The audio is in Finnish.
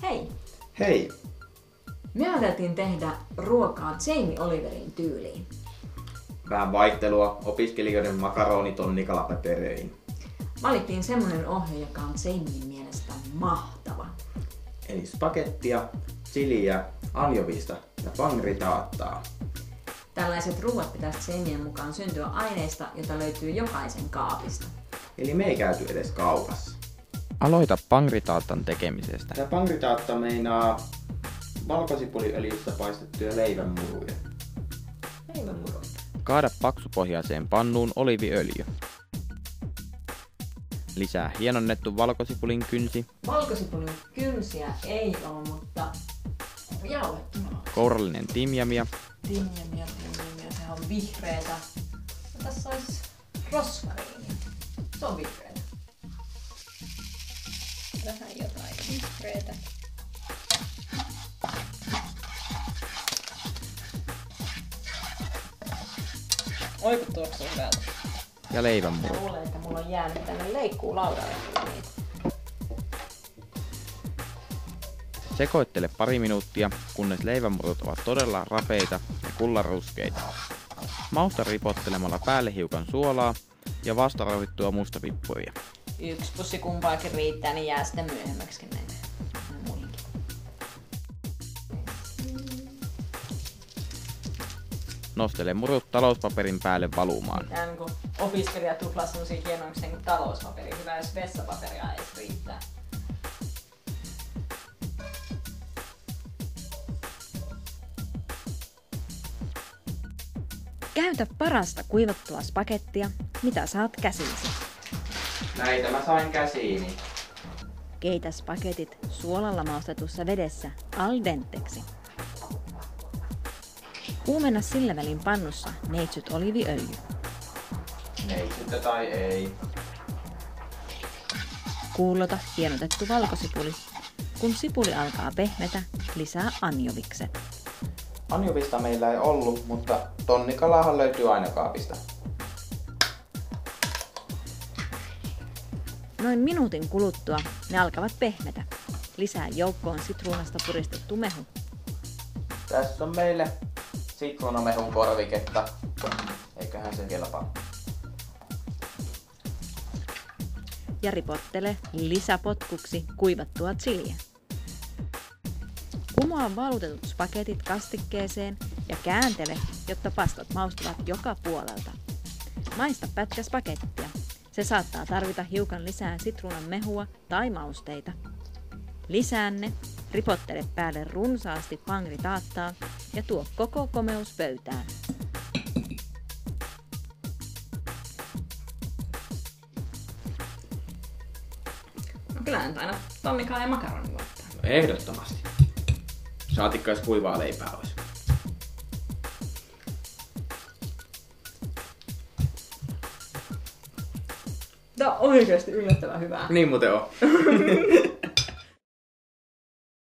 Hei! Hei! Me ajateltiin tehdä ruokaa Jamie Oliverin tyyliin. Vähän vaihtelua opiskelijoiden makaroni-tonnikalapapereihin. Valittiin semmonen ohje, joka on Jamien mielestä mahtava. Eli spagettia, chiliä, anjovista ja pangritaattaa. Tällaiset ruuat pitäisi Jamien mukaan syntyä aineista, jota löytyy jokaisen kaapista. Eli me ei käyty edes kaupassa. Aloita pangritaattan tekemisestä. Ja pangritaatta meinaa valkosipuliöljyssä paistettuja leivänmuruja. Leivänmuru. Kaada paksupohjaiseen pannuun oliiviöljy. Lisää hienonnettu valkosipulin kynsi, Valkosipulin kynsiä ei ole, mutta jauhettuna. kourallinen timjamia, Timjamia, sehän on vihreetä. Ja tässä olisi rosmariinia. Se on vihreetä. Vähän jotain vihreätä. Oi kun tuoksuu hyvältä. ja Mä leivänmuru. luulen, että mulla on jäänyt tänne leikkuulaudalle niitä. Sekoittele pari minuuttia, kunnes leivänmurut ovat todella rapeita ja kullanruskeita. Mausta ripottelemalla päälle hiukan suolaa ja vastarauhittua mustavippuria. 1 pussi kumpaakin riittää, niin jää sitten myöhemmäksikin näitä muihinkin. Nostele murut talouspaperin päälle valumaan. Tää on kun opiskelijat tuplaa semmosia hienoiksi kuin talouspaperi. Hyvä, jos vessapaperia edes riittää. Käytä parasta kuivattua spagettia, mitä saat käsiisi. Näitä mä sain käsiini. Keitä spagetit suolalla maustetussa vedessä al denteksi. Kuumenna sillä välin pannussa neitsyt oliiviöljy. Neitsyttä tai ei. Kuulota hienotettu valkosipuli. Kun sipuli alkaa pehmetä, lisää anjovikset. Anjovista meillä ei ollut, mutta tonnikalaahan löytyy aina kaapista. Noin minuutin kuluttua ne alkavat pehmetä. Lisää joukkoon sitruunasta puristettu mehu. Tässä on meille sitruunamehun korviketta. Eiköhän se kelpaa. Ja ripottele lisäpotkuksi kuivattua chiliä. Kumoa valutetut spagetit kastikkeeseen ja kääntele, jotta pastat maustuvat joka puolelta. Maista pätkä spagettia. Se saattaa tarvita hiukan lisää sitruunan mehua tai mausteita. Lisää ne, ripottele päälle runsaasti pangritaattaa ja tuo koko komeus pöytään. No kyllä nyt aina tonnikaa ja makaroni voittaa. Ehdottomasti. Saatikka jos kuivaa leipää olisi. Tää on oikeesti yllättävän hyvää. Niin muuten on.